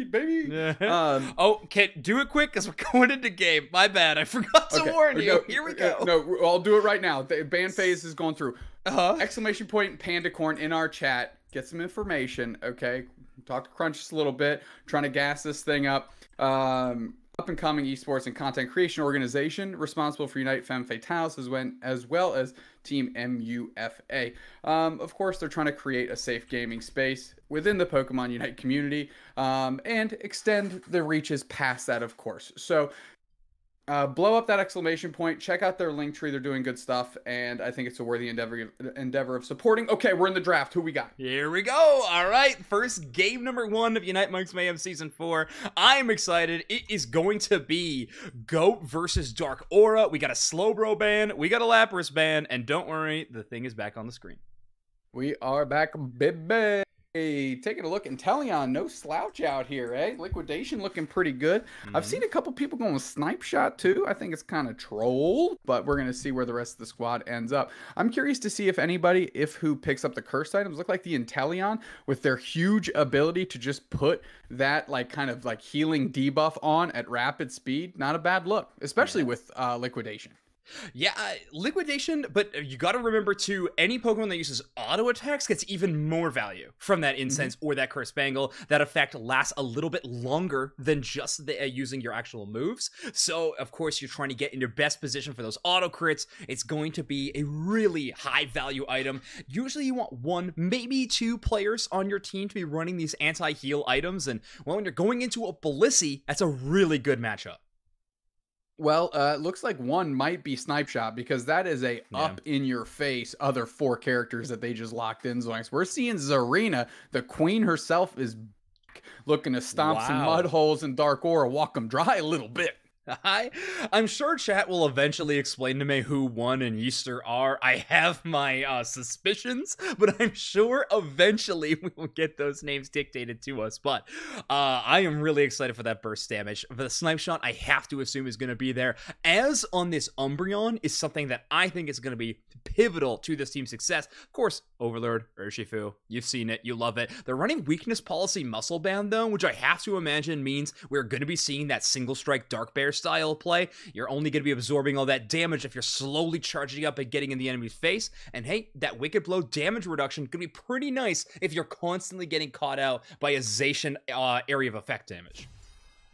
overheat, baby. Oh, can't do it quick because we're going into game. My bad. I forgot to warn you. Here we go. No, I'll do it right now. The ban phase is going through. Exclamation point Pandacorn in our chat. Get some information, okay? Talk to Crunch just a little bit. Trying to gas this thing up. Up-and-coming esports and content creation organization responsible for Unite Femme Fatales as well as Team MUFA. Of course, they're trying to create a safe gaming space within the Pokemon Unite community and extend the reaches past that, of course. So blow up that exclamation point. Check out their link tree. They're doing good stuff, and I think it's a worthy endeavor of supporting. Okay, we're in the draft. Who we got? Here we go. All right, first game number 1 of Unite Monks Mayhem Season 4. I'm excited. It is going to be Goat versus Dark Aura. We got a Slowbro ban. We got a Lapras ban, and don't worry, the thing is back on the screen. We are back, baby. Hey, taking a look, Inteleon, no slouch out here, eh? Liquidation looking pretty good. I've seen a couple people going with Snipe Shot, too. I think it's kind of trolled, but we're going to see where the rest of the squad ends up. I'm curious to see if anybody, who picks up the cursed items, look like the Inteleon with their huge ability to just put that, like, kind of, like, healing debuff on at rapid speed. Not a bad look, especially with Liquidation. Yeah, Liquidation, but you gotta remember too, any Pokemon that uses auto attacks gets even more value from that incense or that Curse Bangle. That effect lasts a little bit longer than just using your actual moves. So, of course, you're trying to get in your best position for those auto crits. It's going to be a really high value item. Usually you want 1, maybe 2 players on your team to be running these anti-heal items, and well, when you're going into a Blissey, that's a really good matchup. Well, it looks like 1 might be Snipe Shot because that is a up-in-your-face other 4 characters that they just locked in. Zoinks. We're seeing Zarina, the queen herself, is looking to stomp some mud holes in Dark Aura, walk them dry a little bit. I'm sure chat will eventually explain to me who 1 and Easter are. I have my suspicions, but I'm sure eventually we will get those names dictated to us. But I am really excited for that burst damage. For the Snipe Shot, I have to assume is going to be there. As on this Umbreon is something that I think is going to be pivotal to this team's success. Of course, Overlord, Urshifu, you've seen it, you love it. They're running Weakness Policy Muscle Band though, which I have to imagine means we're going to be seeing that single strike Dark Bear style play. You're only going to be absorbing all that damage if you're slowly charging up and getting in the enemy's face. And hey, that Wicked Blow damage reduction could be pretty nice if you're constantly getting caught out by a Zacian area of effect damage.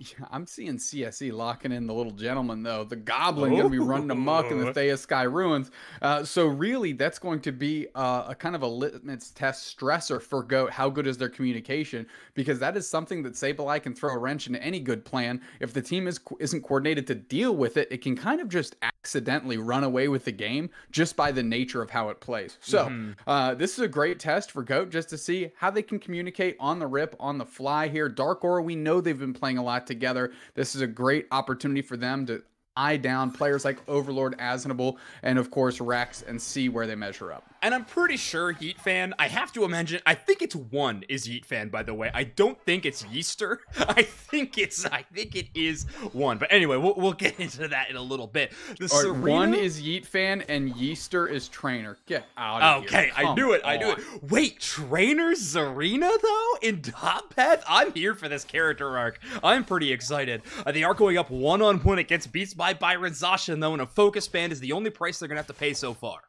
Yeah, I'm seeing CSE locking in the little gentleman, though. The Goblin going to be running amok in the Thea Sky Ruins. So really, that's going to be a kind of a litmus test stressor for Goat. How good is their communication? Because that is something that Sableye can throw a wrench into any good plan. If the team isn't coordinated to deal with it, it can kind of just accidentally run away with the game just by the nature of how it plays. So this is a great test for Goat just to see how they can communicate on the rip, on the fly here. Dark Aura, we know they've been playing a lot together. This is a great opportunity for them to eye down players like Overlord, Aznable, and of course Reckzz, and see where they measure up. And I'm pretty sure Yeatfan, I have to imagine, I think it's 1 is Yeatfan, by the way. I don't think it's Yeaster. I think it is 1. But anyway, we'll get into that in a little bit. Serena? 1 is Yeatfan and Yeaster is Trainer. Get out of here. Okay, I knew it. Wait, Trainer Zarina though? In top path? I'm here for this character arc. I'm pretty excited. They are going up 1-on-1 against BeatsByByren Zacian though, and a focus band is the only price they're gonna have to pay so far.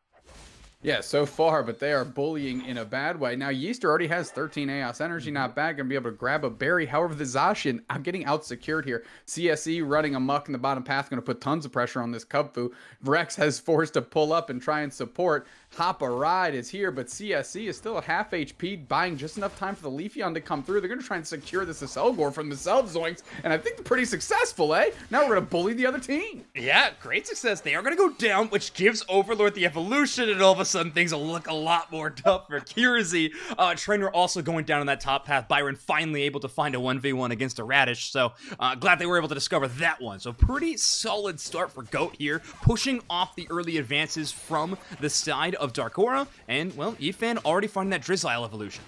Yeah, so far, but they are bullying in a bad way. Now, Yeaster already has 13 AOS energy, not bad. Going to be able to grab a berry. However, the Zacian getting out-secured here. CSE running amok in the bottom path, going to put tons of pressure on this Kubfu. Reckzz has forced to pull up and try and support. Hop a Ride is here, but CSE is still a half HP, buying just enough time for the Leafeon to come through. They're going to try and secure this Acelgor from themselves, Zoinks, and I think they're pretty successful, eh? Now we're going to bully the other team. Yeah, great success. They are going to go down, which gives Overlord the evolution, and all of a sudden things will look a lot more tough for Kirzi. Trainer also going down on that top path. Byron finally able to find a 1v1 against a Radish, so glad they were able to discover that one. So pretty solid start for Goat here, pushing off the early advances from the side of Dark Aura, and, well, Yeatfan already finding that Drizzile evolution.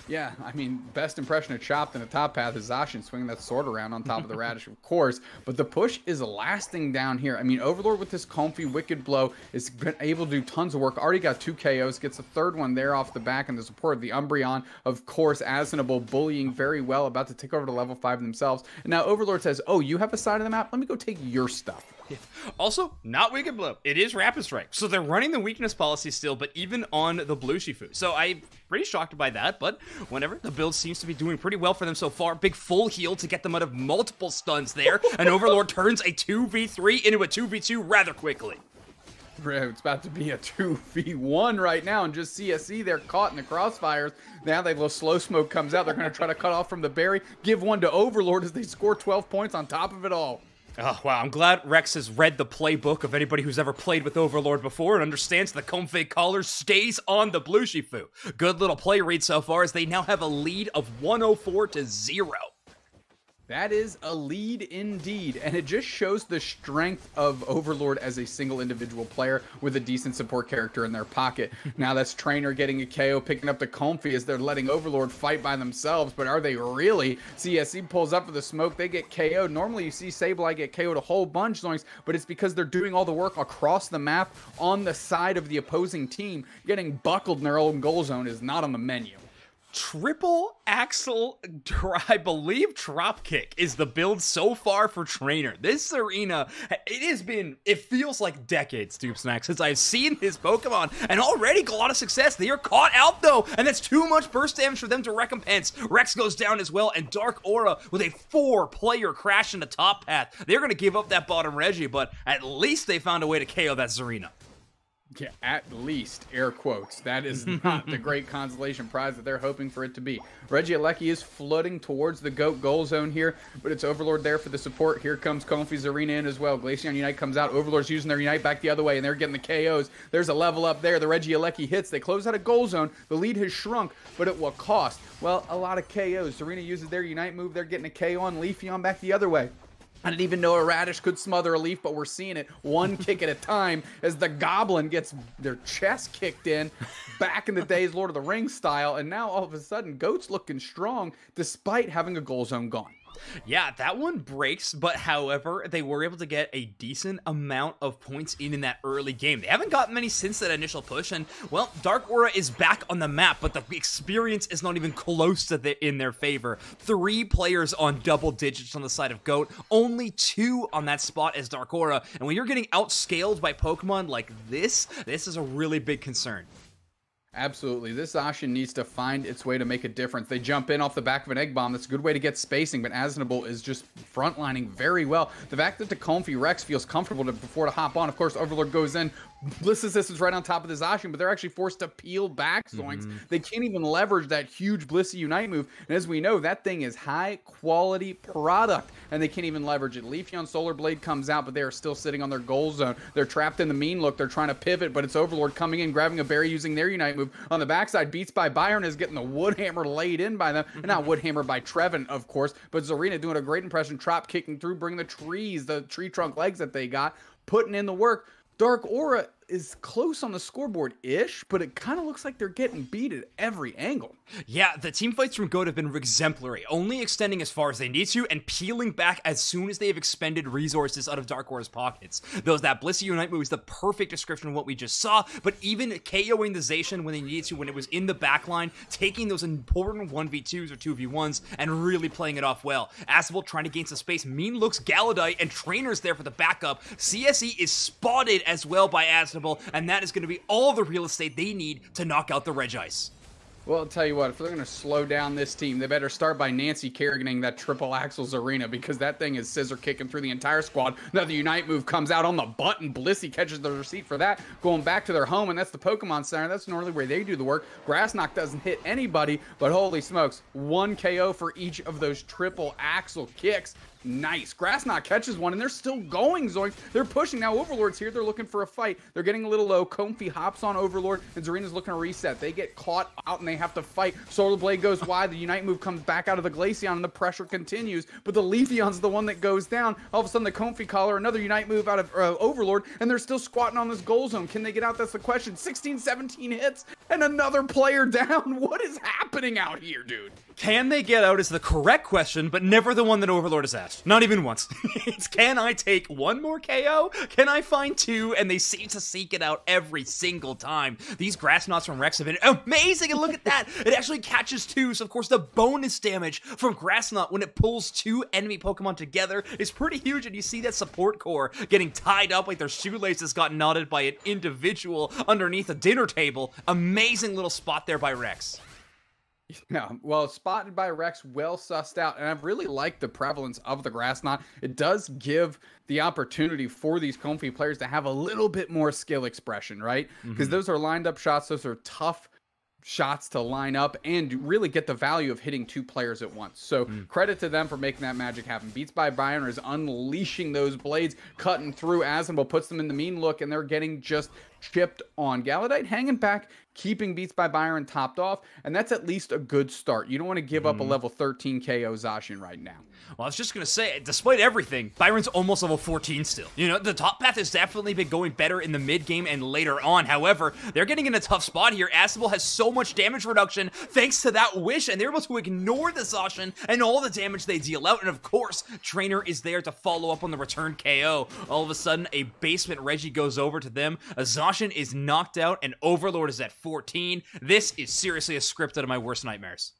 Yeah, I mean, best impression of Chopped in the top path is Zacian swinging that sword around on top of the Radish, of course. But the push is lasting down here. I mean, Overlord with this comfy Wicked Blow is been able to do tons of work. Already got 2 KOs, gets a third one there off the back, and the support of the Umbreon. Of course, Aznable bullying very well, about to take over to level 5 themselves. And now Overlord says, oh, you have a side of the map? Let me go take your stuff. Yeah. Also, not Wicked Blow. It is Rapid Strike. So they're running the weakness policy still, but even on the blue Shifu. So I'm pretty shocked by that, but whenever the build seems to be doing pretty well for them so far. Big full heal to get them out of multiple stuns there. And Overlord turns a 2v3 into a 2v2 rather quickly. It's about to be a 2v1 right now, and just CSE, they're caught in the crossfires. Now they little slow smoke comes out. They're going to try to cut off from the berry, give one to Overlord as they score 12 points on top of it all. Oh, wow, I'm glad Reckzz has read the playbook of anybody who's ever played with Overlord before and understands the config collar stays on the blue Shifu. Good little play read so far as they now have a lead of 104-0. That is a lead indeed, and it just shows the strength of Overlord as a single individual player with a decent support character in their pocket. Now that's Trainer getting a KO, picking up the comfy as they're letting Overlord fight by themselves, but are they really? CSE pulls up for the smoke, they get KO'd. Normally you see Sableye get KO'd a whole bunch, Zoinks, but it's because they're doing all the work across the map on the side of the opposing team. Getting buckled in their own goal zone is not on the menu. Triple Axel, I believe, drop kick is the build so far for Trainer. This arena, it feels like decades, Stoopsnack, since I've seen his Pokemon, and already got a lot of success. They are caught out, though, and that's too much burst damage for them to recompense. Reckzz goes down as well, and Dark Aura with a 4-player crash in the top path. They're going to give up that bottom Reggie, but at least they found a way to KO that Zarina. Yeah, at least, air quotes. That is not the great consolation prize that they're hoping for it to be. Regieleki is flooding towards the GOAT goal zone here, but it's Overlord there for the support. Here comes Comfy's Arena in as well. Glaceon Unite comes out. Overlord's using their Unite back the other way, and they're getting the KOs. There's a level up there. The Regieleki hits. They close out a goal zone. The lead has shrunk, but at what cost? Well, a lot of KOs. Zarina uses their Unite move. They're getting a KO on Leafeon back the other way. I didn't even know a Radish could smother a Leaf, but we're seeing it one kick at a time as the Goblin gets their chest kicked in back in the days Lord of the Rings style, and now all of a sudden Goat's looking strong despite having a goal zone gone. Yeah, that one breaks, but however, they were able to get a decent amount of points in that early game. They haven't gotten many since that initial push, and, well, Dark Aura is back on the map, but the experience is not even close to in their favor. 3 players on double digits on the side of Goat, only 2 on that spot as Dark Aura, and when you're getting outscaled by Pokemon like this is a really big concern. Absolutely. This Zacian needs to find its way to make a difference. They jump in off the back of an Egg Bomb. That's a good way to get spacing, but Aznable is just frontlining very well. The fact that the comfy Reckzz feels comfortable before to hop on. Of course, Overlord goes in. Bliss Assist is right on top of the Zacian, but they're actually forced to peel back, Zoinks. They can't even leverage that huge Blissey Unite move. And as we know, that thing is high-quality product, and they can't even leverage it. Leafeon Solar Blade comes out, but they are still sitting on their goal zone. They're trapped in the mean look. They're trying to pivot, but it's Overlord coming in, grabbing a berry, using their Unite move. On the backside, BeatsByByren is getting the Woodhammer laid in by them. And not Woodhammer by Trevin, of course, but Zarina doing a great impression, drop kicking through, bringing the trees, the tree trunk legs that they got, putting in the work. Dark Aura is close on the scoreboard-ish, but it kind of looks like they're getting beat at every angle. Yeah, the team fights from GOAT have been exemplary, only extending as far as they need to and peeling back as soon as they have expended resources out of Dark Aura's pockets. That Blissey Unite move is the perfect description of what we just saw, but even KOing the Zacian when they needed to, when it was in the backline, taking those important 1v2s or 2v1s and really playing it off well. Aznable trying to gain some space, Mean looks Galladite, and Trainer's there for the backup. CSE is spotted as well by Aznable, and that is going to be all the real estate they need to knock out the Regice. Well, I'll tell you what, if they're going to slow down this team, they better start by Nancy Kerriganing that triple Axel's Arena, because that thing is scissor kicking through the entire squad. Now the Unite move comes out on the button. Blissey catches the receipt for that, going back to their home, and that's the Pokemon Center. That's normally where they do the work. Grass Knock doesn't hit anybody, but holy smokes, 1 KO for each of those triple Axel kicks. Nice. Grass Knot catches one, and they're still going, Zoinks. They're pushing. Now Overlord's here. They're looking for a fight. They're getting a little low. Comfy hops on Overlord, and Zarina's looking to reset. They get caught out, and they have to fight. Solar Blade goes wide. The Unite move comes back out of the Glaceon, and the pressure continues. But the Leafeon's the one that goes down. All of a sudden, the Comfy Collar, another Unite move out of Overlord, and they're still squatting on this goal zone. Can they get out? That's the question. 16, 17 hits, and another player down. What is happening out here, dude? Can they get out is the correct question, but never the one that Overlord has asked. Not even once. It's, can I take one more KO? Can I find two? And they seem to seek it out every single time. These Grass Knots from Reckzz have been amazing, and look at that. It actually catches two, so of course the bonus damage from Grass Knot when it pulls two enemy Pokemon together is pretty huge, and you see that support core getting tied up like their shoelaces got knotted by an individual underneath a dinner table. Amazing little spot there by Reckzz. Yeah, well, spotted by Reckzz, well sussed out, and I've really liked the prevalence of the Grass Knot. It does give the opportunity for these Comfy players to have a little bit more skill expression, right? Because those are lined up shots, those are tough shots to line up and really get the value of hitting two players at once. So credit to them for making that magic happen. BeatsByByren is unleashing those blades, cutting through. Aznable puts them in the mean look, and they're getting just chipped on. Galladite hanging back, keeping BeatsByByren topped off, and that's at least a good start. You don't want to give up a level 13 KO Zacian right now. Well, I was just going to say, despite everything, Byron's almost level 14 still. You know, the top path has definitely been going better in the mid game and later on. However, they're getting in a tough spot here. Aznable has so much damage reduction thanks to that wish, and they're able to ignore the Zacian and all the damage they deal out. And of course, Trainer is there to follow up on the return KO. All of a sudden, a basement Reggie goes over to them. A Zacian is knocked out, and Overlord is at 14. This is seriously a script out of my worst nightmares.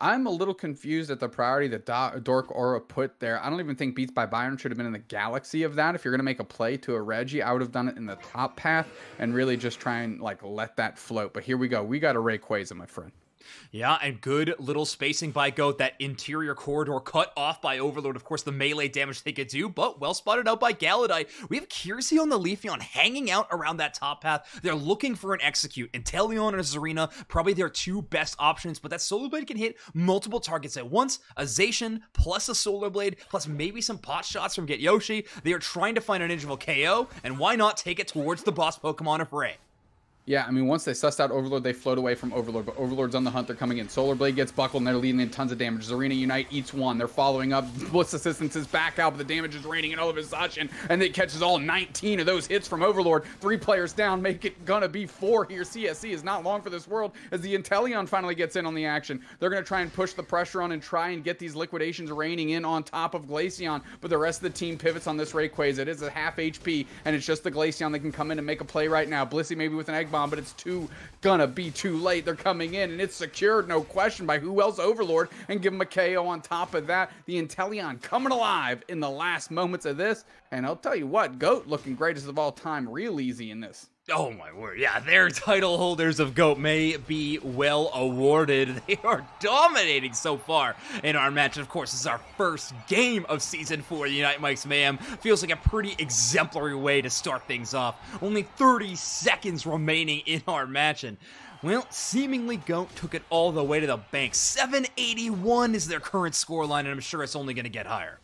I'm a little confused at the priority that Dork Aura put there. I don't even think BeatsByByren should have been in the galaxy of that. If you're going to make a play to a Reggie, I would have done it in the top path and really just try and like let that float. But here we go. We got a Rayquaza, my friend. Yeah, and good little spacing by Goat. That interior corridor cut off by Overlord. Of course, the melee damage they could do, but well spotted out by Galladite. We have Kirzi on the Leafeon hanging out around that top path. They're looking for an execute. Inteleon and Zarina, probably their two best options, but that Solar Blade can hit multiple targets at once. A Zacian plus a Solar Blade, plus maybe some pot shots from GetYoshi. They are trying to find an individual KO, and why not take it towards the boss Pokemon of Ray? Yeah, I mean, once they sussed out Overlord, they float away from Overlord, but Overlord's on the hunt. They're coming in. Solar Blade gets buckled, and they're leading in tons of damage. Zarina Unite eats one. They're following up. Bliss Assistance is back out, but the damage is raining in all of his Zacian, and it catches all 19 of those hits from Overlord. 3 players down, make it gonna be 4 here. CSC is not long for this world as the Inteleon finally gets in on the action. They're gonna try and push the pressure on and try and get these liquidations raining in on top of Glaceon, but the rest of the team pivots on this Rayquaza. It is a half HP, and it's just the Glaceon that can come in and make a play right now. Blissey maybe with an Egg Bomb, but it's gonna be too late. They're coming in, and it's secured, no question, by who else? Overlord, and give him a KO on top of that. The Inteleon coming alive in the last moments of this, and I'll tell you what, Goat looking greatest of all time, real easy in this. Oh my word, yeah, their title holders of GOAT may be well awarded. They are dominating so far in our match. And of course, this is our first game of Season 4 of the Unite Mike's Mayhem. Feels like a pretty exemplary way to start things off. Only 30 seconds remaining in our match, and well, seemingly GOAT took it all the way to the bank. 781 is their current scoreline, and I'm sure it's only going to get higher.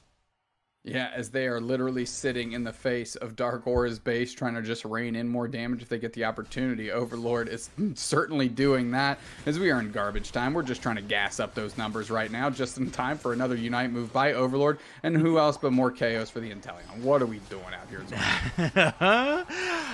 Yeah, as they are literally sitting in the face of Dark Aura's base, trying to just rain in more damage if they get the opportunity. Overlord is certainly doing that. As we are in garbage time, we're just trying to gas up those numbers right now, just in time for another Unite move by Overlord. And who else but more KOs for the Inteleon? What are we doing out here?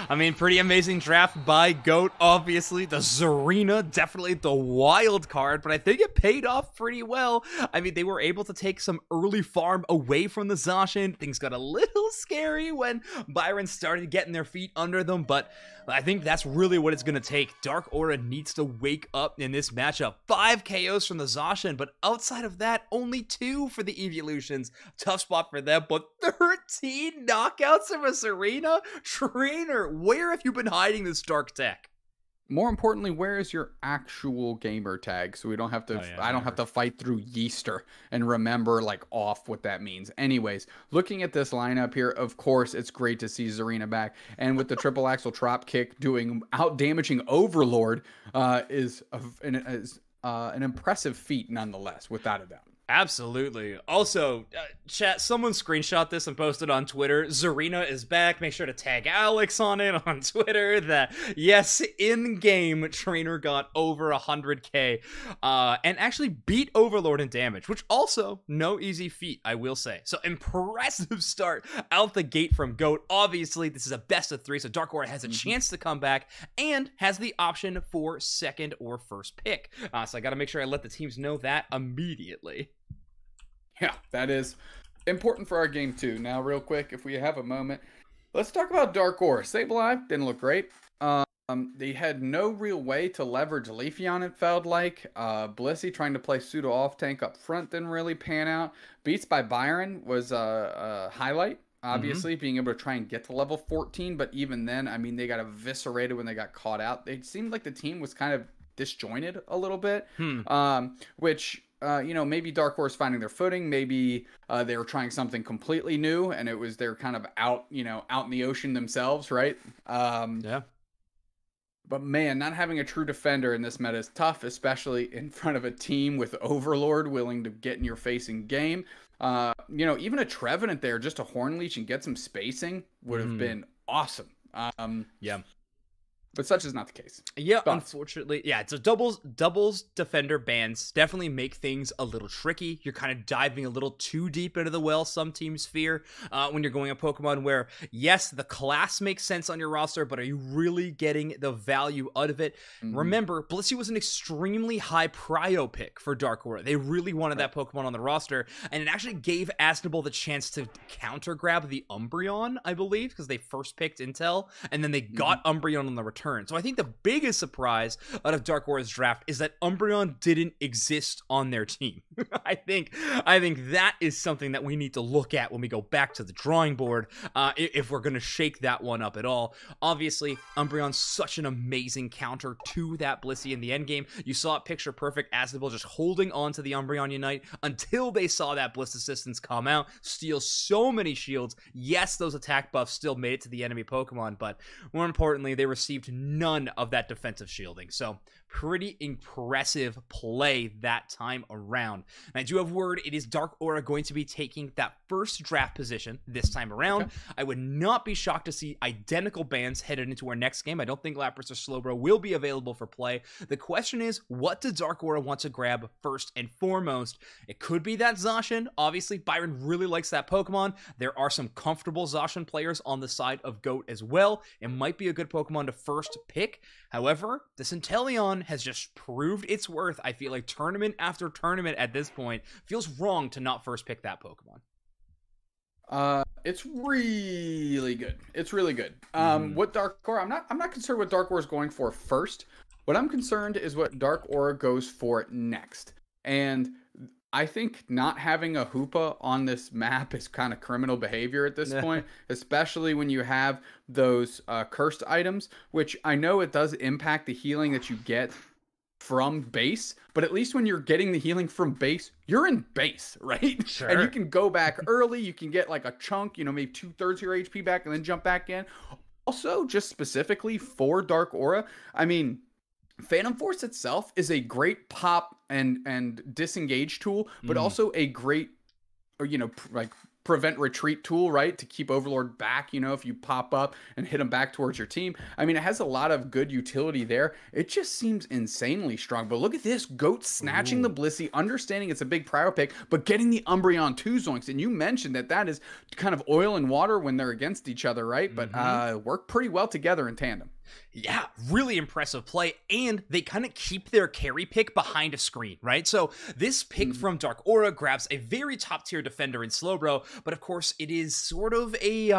I mean, pretty amazing draft by GOAT, obviously. The Zarina, definitely the wild card, but I think it paid off pretty well. I mean, they were able to take some early farm away from the Zacian. Things got a little scary when Byron started getting their feet under them, but I think that's really what it's going to take. Dark Aura needs to wake up in this matchup. 5 KOs from the Zacian, but outside of that, only 2 for the Evolutions. Tough spot for them, but 13 knockouts from a Zarina? Trainer, where have you been hiding this dark tech? More importantly, where is your actual gamer tag? So we don't have to, I don't have to fight through Yeaster and remember like off what that means. Anyways, looking at this lineup here, of course, it's great to see Zarina back. And with the triple axle drop kick doing out damaging Overlord is an impressive feat nonetheless, without a doubt. Absolutely. Also, chat, someone screenshot this and posted on Twitter. Zarina is back. Make sure to tag Alex on it on Twitter that, yes, in-game, Trainer got over 100k and actually beat Overlord in damage, which also no easy feat, I will say. So impressive start out the gate from GOAT. Obviously, this is a best of 3, so Dark Aura has a chance to come back and has the option for second or first pick. So I got to make sure I let the teams know that immediately. Yeah, that is important for our game too. Now, real quick, if we have a moment, let's talk about Dark Aura. Sableye didn't look great. They had no real way to leverage Leafeon, it felt like. Blissey trying to play pseudo off-tank up front didn't really pan out. BeatsByByren was a highlight, obviously, being able to try and get to level 14. But even then, I mean, they got eviscerated when they got caught out. It seemed like the team was kind of disjointed a little bit, which... you know, maybe Dark Horse finding their footing. Maybe they were trying something completely new, and it was they're kind of out, you know, out in the ocean themselves, right? Yeah. But man, not having a true defender in this meta is tough, especially in front of a team with Overlord willing to get in your face in game. You know, even a Trevenant there, just a Horn Leech and get some spacing would have been awesome. Yeah. But such is not the case. Yeah, unfortunately. Yeah, it's a doubles defender bans definitely make things a little tricky. You're kind of diving a little too deep into the well, some teams fear, when you're going a Pokemon where, yes, the class makes sense on your roster, but are you really getting the value out of it? Remember, Blissey was an extremely high prio pick for Dark Aura. They really wanted that Pokemon on the roster, and it actually gave Aznable the chance to counter grab the Umbreon, I believe, because they first picked Intel, and then they got Umbreon on the return. So I think the biggest surprise out of Dark Aura's draft is that Umbreon didn't exist on their team. I think that is something that we need to look at when we go back to the drawing board, if we're going to shake that one up at all. Obviously, Umbreon's such an amazing counter to that Blissey in the endgame. You saw it picture perfect, Aznable just holding on to the Umbreon Unite until they saw that Bliss Assistance come out, steal so many shields. Yes, those attack buffs still made it to the enemy Pokemon, but more importantly, they received none of that defensive shielding. So pretty impressive play that time around. And I do have word, it is Dark Aura going to be taking that first draft position this time around. Okay. I would not be shocked to see identical bans headed into our next game. I don't think Lapras or Slowbro will be available for play. The question is, what does Dark Aura want to grab first and foremost? It could be that Zacian. Obviously, Byron really likes that Pokemon. There are some comfortable Zacian players on the side of GOAT as well. It might be a good Pokemon to first pick. However, the Centellion has just proved its worth. I feel like tournament after tournament at this point feels wrong to not first pick that Pokemon. It's really good. It's really good. What Dark Aura, I'm not concerned what Dark Aura is going for first. What I'm concerned is what Dark Aura goes for next. And I think not having a Hoopa on this map is kind of criminal behavior at this point, especially when you have those cursed items, which I know it does impact the healing that you get from base, but at least when you're getting the healing from base, you're in base, right? Sure. And you can go back early, you can get like a chunk, you know, maybe 2/3 of your HP back and then jump back in. Also, just specifically for Dark Aura, I mean, Phantom Force itself is a great pop and disengage tool, but also a great, you know, like prevent retreat tool, right? To keep Overlord back, you know, if you pop up and hit him back towards your team. I mean, it has a lot of good utility there. It just seems insanely strong. But look at this, GOAT snatching the Blissey, understanding it's a big prior pick, but getting the Umbreon 2 Zoinks. And you mentioned that is kind of oil and water when they're against each other, right? But work pretty well together in tandem. Yeah, really impressive play, and they kind of keep their carry pick behind a screen, right? So this pick from Dark Aura grabs a very top-tier defender in Slowbro, but of course it is sort of a,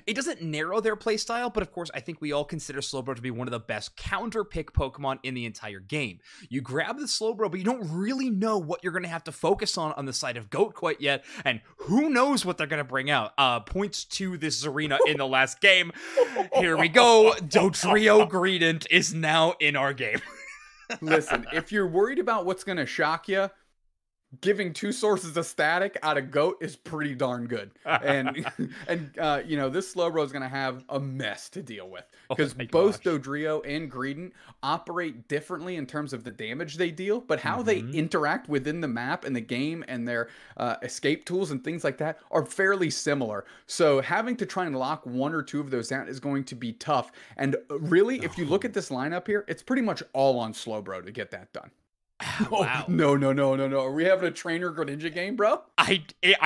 it doesn't narrow their playstyle, but of course I think we all consider Slowbro to be one of the best counter-pick Pokemon in the entire game. You grab the Slowbro, but you don't really know what you're going to have to focus on the side of GOAT quite yet, and who knows what they're going to bring out. Points to this Zarina in the last game. Here we go. Dodrio Greedent is now in our game. Listen, if you're worried about what's going to shock you, giving 2 sources of static out of Goat is pretty darn good. And you know, this Slowbro is going to have a mess to deal with because both Dodrio and Greedent operate differently in terms of the damage they deal, but how they interact within the map and the game and their escape tools and things like that are fairly similar. So having to try and lock 1 or 2 of those down is going to be tough. And really, if you look at this lineup here, it's pretty much all on Slowbro to get that done. Wow. No. Are we having a trainer Greninja game, bro? I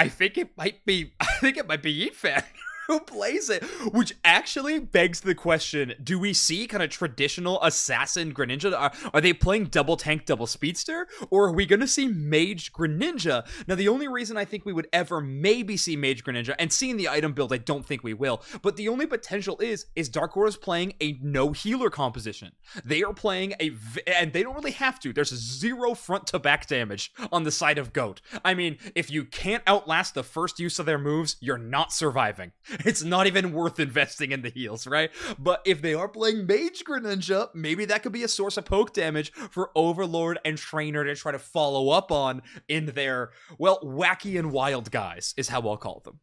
think it might be Yeatfan who plays it, which actually begs the question, do we see kind of traditional assassin Greninja? Are they playing double tank, double speedster? Or are we going to see Mage Greninja? Now, the only reason I think we would ever maybe see Mage Greninja, and seeing the item build, I don't think we will, but the only potential is Dark Aura's playing a no healer composition. They are playing and they don't really have to. There's 0 front to back damage on the side of Goat. I mean, if you can't outlast the first use of their moves, you're not surviving. It's not even worth investing in the heals, right? But if they are playing Mage Greninja, maybe that could be a source of poke damage for Overlord and Trainer to try to follow up on in their, well, wacky and wild guys is how I'll call them.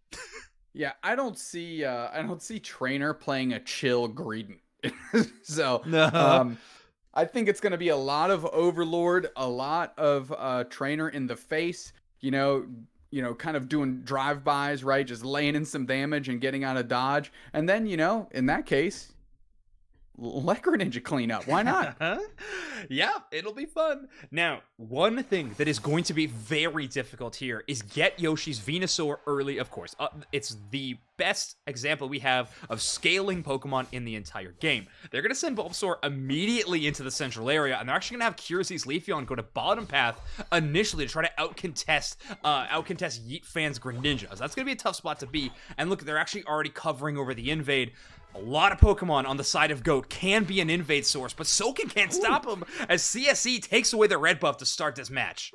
Yeah, I don't see Trainer playing a chill Greedent. So I think it's going to be a lot of Overlord, a lot of Trainer in the face, you know, kind of doing drive-bys, right? Just laying in some damage and getting out of dodge. And then, you know, in that case, let Greninja clean up. Why not? Yeah, it'll be fun. Now, one thing that is going to be very difficult here is GetYoshi's Venusaur early, of course. It's the best example we have of scaling Pokemon in the entire game. They're going to send Bulbasaur immediately into the central area, and they're actually going to have Kirzi's Leafeon go to bottom path initially to try to outcontest Yeatfan's Greninja. So that's going to be a tough spot to be. And look, they're actually already covering over the invade. A lot of Pokemon on the side of Goat can be an invade source, but Soken can't stop him as CSE takes away the red buff to start this match.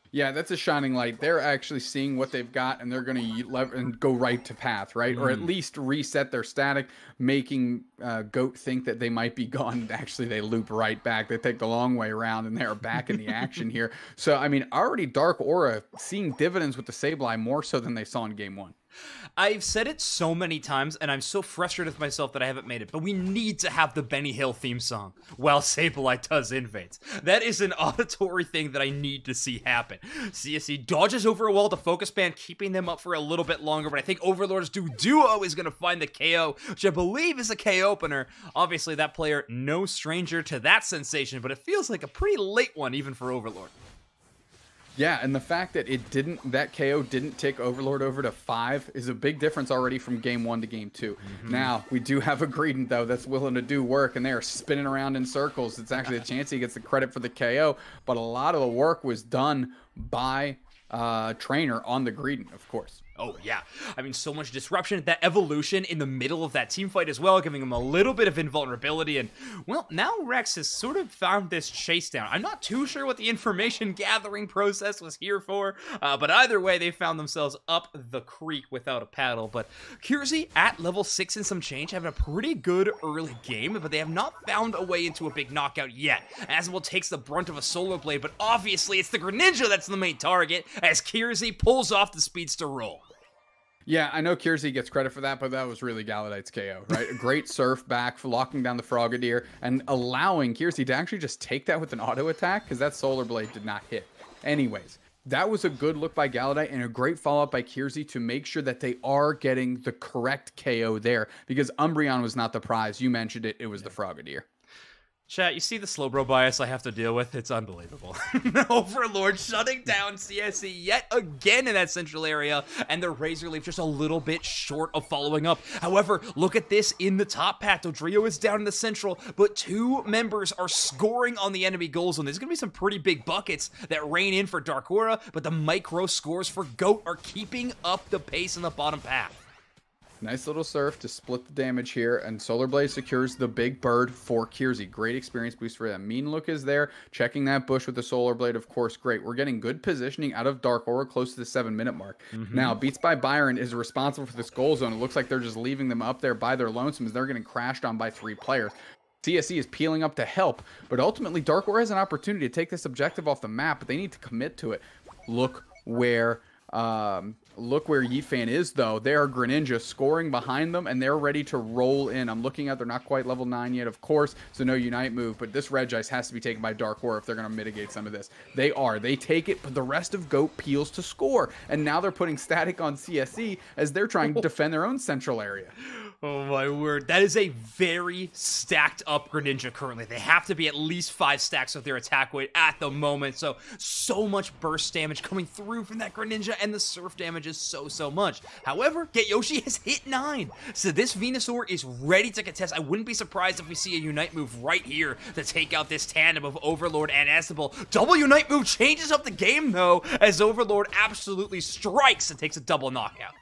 Yeah, that's a shining light. They're actually seeing what they've got, and they're going to go right to path, right? Or at least reset their static, making Goat think that they might be gone. Actually, they loop right back. They take the long way around, and they're back in the action here. So, I mean, already Dark Aura seeing dividends with the Sableye more so than they saw in Game 1. I've said it so many times, and I'm so frustrated with myself that I haven't made it, but we need to have the Benny Hill theme song while Sableye does invades. That is an auditory thing that I need to see happen. CSE dodges over a wall to focus band, keeping them up for a little bit longer, but I think Overlord's duo is going to find the KO, which I believe is a KO opener. Obviously, that player, no stranger to that sensation, but it feels like a pretty late one even for Overlord. Yeah, and the fact that that KO didn't tick Overlord over to 5 is a big difference already from Game 1 to Game 2. Now, we do have a Greedent, though, that's willing to do work, and they are spinning around in circles. It's actually a chance he gets the credit for the KO, but a lot of the work was done by Trainer on the Greedent, of course. Oh, yeah. I mean, so much disruption. That evolution in the middle of that team fight as well, giving him a little bit of invulnerability. And, well, now Reckzz has sort of found this chase down. I'm not too sure what the information gathering process was here for, but either way, they found themselves up the creek without a paddle. But Kirzi at level 6 and some change, having a pretty good early game, but they have not found a way into a big knockout yet. Aznable takes the brunt of a Solar Blade, but obviously it's the Greninja that's the main target, as Kirzi pulls off the speedster roll. Yeah, I know Kirzi gets credit for that, but that was really Galladite's KO, right? A great surf back for locking down the Frogadier and allowing Kirzi to actually just take that with an auto attack because that Solar Blade did not hit. Anyways, that was a good look by Galladite and a great follow-up by Kirzi to make sure that they are getting the correct KO there because Umbreon was not the prize. You mentioned it. It was the Frogadier. Chat, you see the Slowbro bias I have to deal with? It's unbelievable. Overlord shutting down CSE yet again in that central area, and the Razor Leaf just a little bit short of following up. However, look at this in the top path. Dodrio is down in the central, but 2 members are scoring on the enemy goal zone. There's going to be some pretty big buckets that rain in for Dark Aura, but the micro scores for Goat are keeping up the pace in the bottom path. Nice little surf to split the damage here, and Solar Blade secures the big bird for Kirzi. Great experience boost for them. Mean Look is there, checking that bush with the Solar Blade, of course, great. We're getting good positioning out of Dark Aura close to the 7-minute mark. Now, BeatsByByren is responsible for this goal zone. It looks like they're just leaving them up there by their lonesomes. They're getting crashed on by 3 players. CSE is peeling up to help, but ultimately Dark Aura has an opportunity to take this objective off the map, but they need to commit to it. look where Yeatfan is, though. They are Greninja scoring behind them, and they're ready to roll in. I'm looking at, they're not quite level 9 yet, of course, so no Unite move, but this Reckzz has to be taken by Dark Aura if they're going to mitigate some of this. They are. They take it, but the rest of GOAT peels to score, and now they're putting static on CSE as they're trying to defend their own central area. Oh my word. That is a very stacked up Greninja currently. They have to be at least 5 stacks of their attack weight at the moment. So much burst damage coming through from that Greninja, and the surf damage is so much. However, GetYoshi has hit 9. So this Venusaur is ready to contest. I wouldn't be surprised if we see a Unite move right here to take out this tandem of Overlord and Aznable. Double Unite move changes up the game though, as Overlord absolutely strikes and takes a double knockout.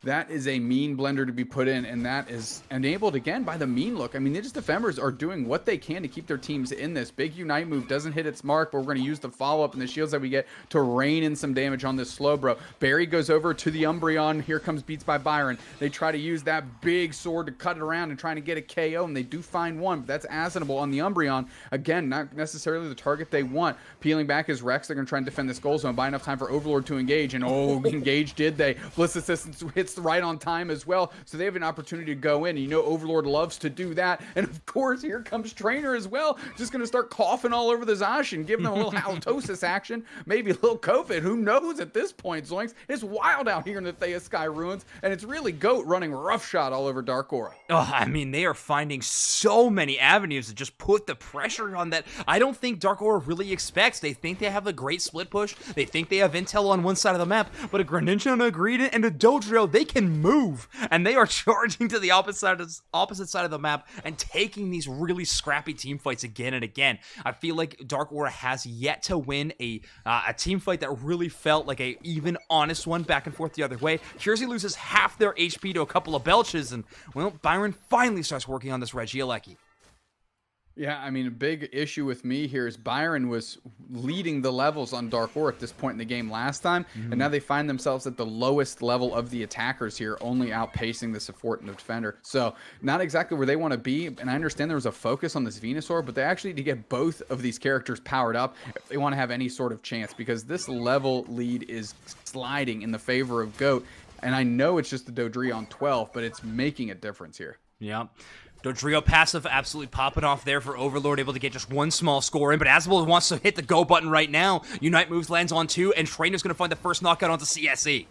That is a mean blender to be put in, and that is enabled again by the mean look. I mean, Ninja's defenders are doing what they can to keep their teams in this. Big Unite move doesn't hit its mark, but we're going to use the follow-up and the shields that we get to rain in some damage on this Slowbro. Barry goes over to the Umbreon. Here comes BeatsByByren. They try to use that big sword to cut it around and trying to get a KO, and they do find one, but that's Aznable on the Umbreon. Again, not necessarily the target they want. Peeling back is Reckzz. They're going to try and defend this goal zone. Buy enough time for Overlord to engage, and engage did they. Bliss Assistance hits right on time as well, so they have an opportunity to go in. You know Overlord loves to do that, and of course here comes Trainer as well, just gonna start coughing all over the Zacian, giving them a little halitosis action, maybe a little COVID, who knows at this point. Zoinks, it's wild out here in the Thea Sky Ruins, and it's really GOAT running roughshod all over Dark Aura. Oh, I mean, they are finding so many avenues to just put the pressure on that I don't think Dark Aura really expects. They think they have a great split push, they think they have intel on one side of the map, but a Greninja and a Greedent and a Dodrio, they can move, and they are charging to the opposite side of the map and taking these really scrappy team fights again and again. I feel like Dark Aura has yet to win a team fight that really felt like a even honest one back and forth the other way. Kirzi loses half their HP to a couple of belches, and well, Byron finally starts working on this Regieleki. Yeah, I mean, a big issue with me here is Byron was leading the levels on Dark Aura at this point in the game last time, and now they find themselves at the lowest level of the attackers here, only outpacing the support and the defender. So, not exactly where they want to be, and I understand there was a focus on this Venusaur, but they actually need to get both of these characters powered up if they want to have any sort of chance, because this level lead is sliding in the favor of GOAT, and I know it's just the Dodrio on 12, but it's making a difference here. Yeah. Dodrio passive absolutely popping off there for Overlord, able to get just one small score in, but Aznable wants to hit the go button right now. Unite moves lands on 2, and Trainer's going to find the first knockout onto CSE.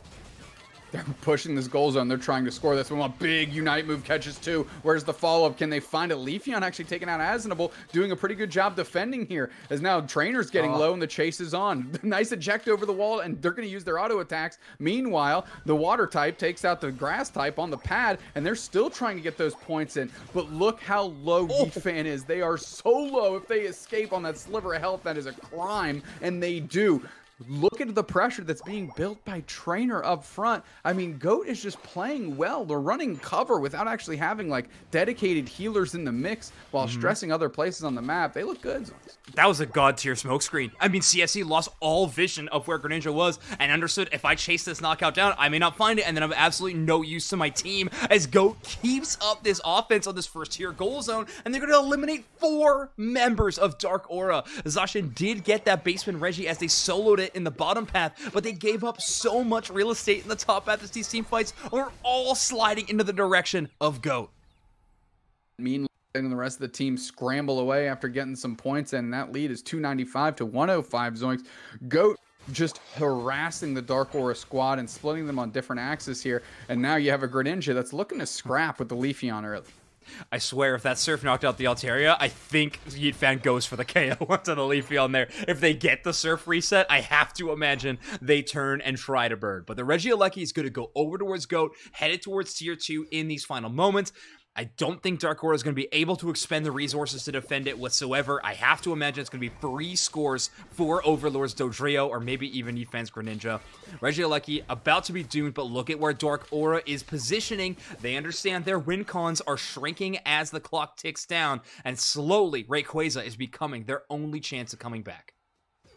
They're pushing this goal zone. They're trying to score this one. A big Unite move catches 2. Where's the follow-up? Can they find it? Leafeon actually taking out Aznable, doing a pretty good job defending here, as now Trainer's getting low and the chase is on. Nice eject over the wall, and they're going to use their auto attacks. Meanwhile, the water type takes out the grass type on the pad, and they're still trying to get those points in. But look how low Yeatfan is. They are so low. If they escape on that sliver of health, that is a crime, and they do. Look at the pressure that's being built by Trainer up front. I mean, GOAT is just playing well. They're running cover without actually having, like, dedicated healers in the mix while stressing other places on the map. They look good. That was a god-tier smokescreen. I mean, CSE lost all vision of where Greninja was and understood if I chase this knockout down, I may not find it, and then I'm absolutely no use to my team as GOAT keeps up this offense on this first-tier goal zone, and they're going to eliminate 4 members of Dark Aura. Zacian did get that basement Reggie as they soloed it in the bottom path, but they gave up so much real estate in the top path as these team fights are all sliding into the direction of GOAT. Meanwhile, and the rest of the team scramble away after getting some points, and that lead is 295 to 105. Zoinks. GOAT just harassing the Dark Aura squad and splitting them on different axes here, and now you have a Greninja that's looking to scrap with the Leafeon early. I swear, if that Surf knocked out the Altaria, I think Yeatfan goes for the KO onto the Leafeon there. If they get the Surf reset, I have to imagine they turn and try to bird. But the Regieleki is going to go over towards GOAT, headed towards Tier 2 in these final moments. I don't think Dark Aura is going to be able to expend the resources to defend it whatsoever. I have to imagine it's going to be free scores for Overlord's Dodrio, or maybe even Yeatfan's Greninja. Regieleki about to be doomed, but look at where Dark Aura is positioning. They understand their win cons are shrinking as the clock ticks down, and slowly Rayquaza is becoming their only chance of coming back.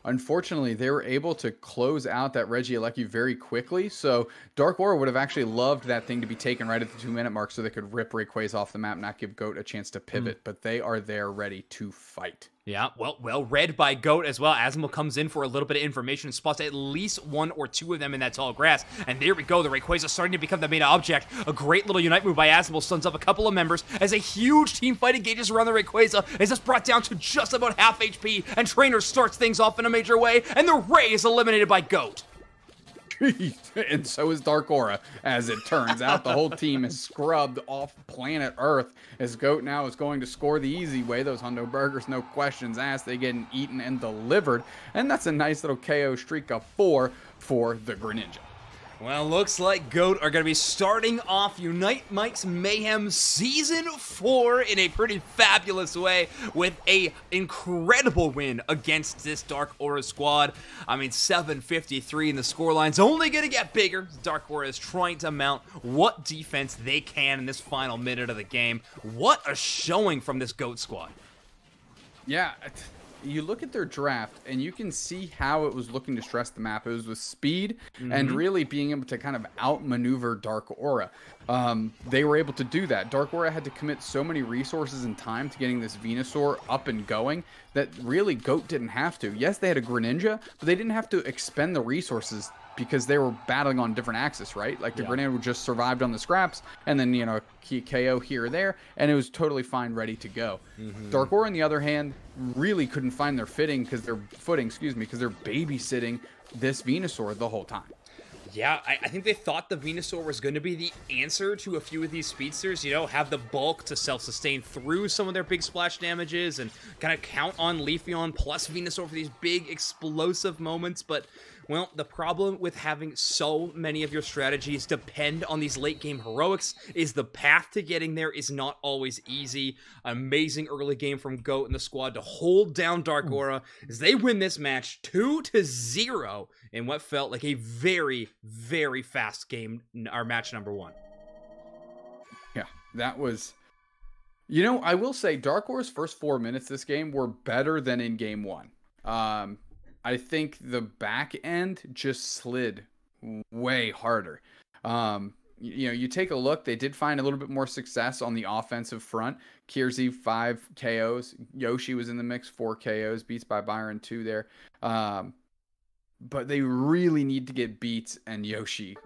Unfortunately, they were able to close out that Regieleki very quickly, so Dark Aura would have actually loved that thing to be taken right at the 2-minute mark so they could rip Rayquaza off the map and not give GOAT a chance to pivot, but they are there ready to fight. Yeah, well read by Goat as well. Aznable comes in for a little bit of information and spots at least one or two of them in that tall grass. And there we go. The Rayquaza starting to become the main object. A great little Unite move by Aznable stuns up a couple of members as a huge team fight engages around the Rayquaza. Is this brought down to just about half HP, and Trainer starts things off in a major way, and the Ray is eliminated by Goat. And so is Dark Aura. As it turns out, the whole team is scrubbed off planet Earth, as Goat now is going to score the easy way. Those Hundo Burgers, no questions asked. They get eaten and delivered. And that's a nice little KO streak of 4 for the Greninja. Well, looks like Goat are going to be starting off Unite Mike's Mayhem Season 4 in a pretty fabulous way with a incredible win against this Dark Aura squad. I mean, 753, and the scoreline's only going to get bigger. Dark Aura is trying to mount what defense they can in this final minute of the game. What a showing from this Goat squad. Yeah, you look at their draft, and you can see how it was looking to stress the map. It was with speed and really being able to kind of outmaneuver Dark Aura. They were able to do that. Dark Aura had to commit so many resources and time to getting this Venusaur up and going that really Goat didn't have to. Yes, they had a Greninja, but they didn't have to expend the resources because they were battling on different axes, right? Like the Greninja just survived on the scraps, and then, you know, KO here or there, and it was totally fine, ready to go. Dark Aura, on the other hand, really couldn't find their footing because they're babysitting this Venusaur the whole time. Yeah, I think they thought the Venusaur was going to be the answer to a few of these speedsters, you know, have the bulk to self-sustain through some of their big splash damages and kind of count on Leafeon plus Venusaur for these big explosive moments, but well, the problem with having so many of your strategies depend on these late game heroics is the path to getting there is not always easy. Amazing early game from Goat and the squad to hold down Dark Aura as they win this match 2-0 in what felt like a very, very fast game, our match number 1. Yeah, that was... You know, I will say Dark Aura's first 4 minutes this game were better than in game 1. I think the back end just slid way harder. You know, you take a look, they did find a little bit more success on the offensive front. Kirzi, 5 KOs. Yoshi was in the mix, 4 KOs. BeatsByByren, 2 there. But they really need to get Beats and Yoshi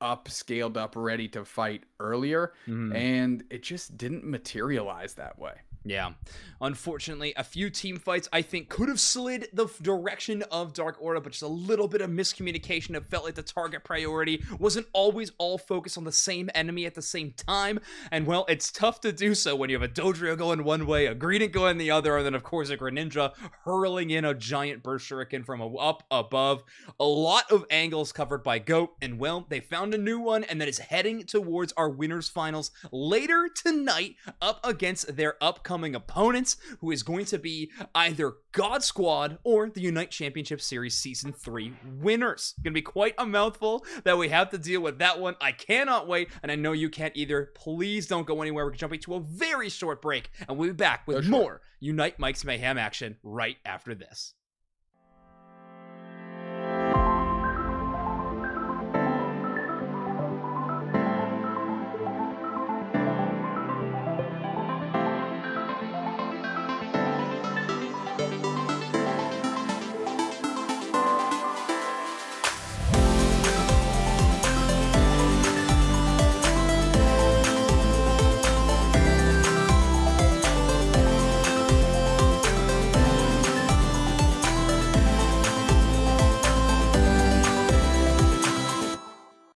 up, scaled up, ready to fight earlier. And it just didn't materialize that way. Yeah, unfortunately, a few team fights I think could have slid the direction of Dark Aura, but just a little bit of miscommunication. It felt like the target priority wasn't always all focused on the same enemy at the same time, and well, it's tough to do so when you have a Dodrio going one way, a Greedent going the other, and then of course a Greninja hurling in a giant burst shuriken from up above. A lot of angles covered by Goat, and well, they found a new one, and that is heading towards our winners finals later tonight up against their upcoming opponents, who is going to be either God Squad or the Unite Championship Series Season 3 winners. Gonna be quite a mouthful that we have to deal with that one. I cannot wait, and I know you can't either. Please don't go anywhere. We're jumping to a very short break, and we'll be back with more Unite Mike's Mayhem action right after this.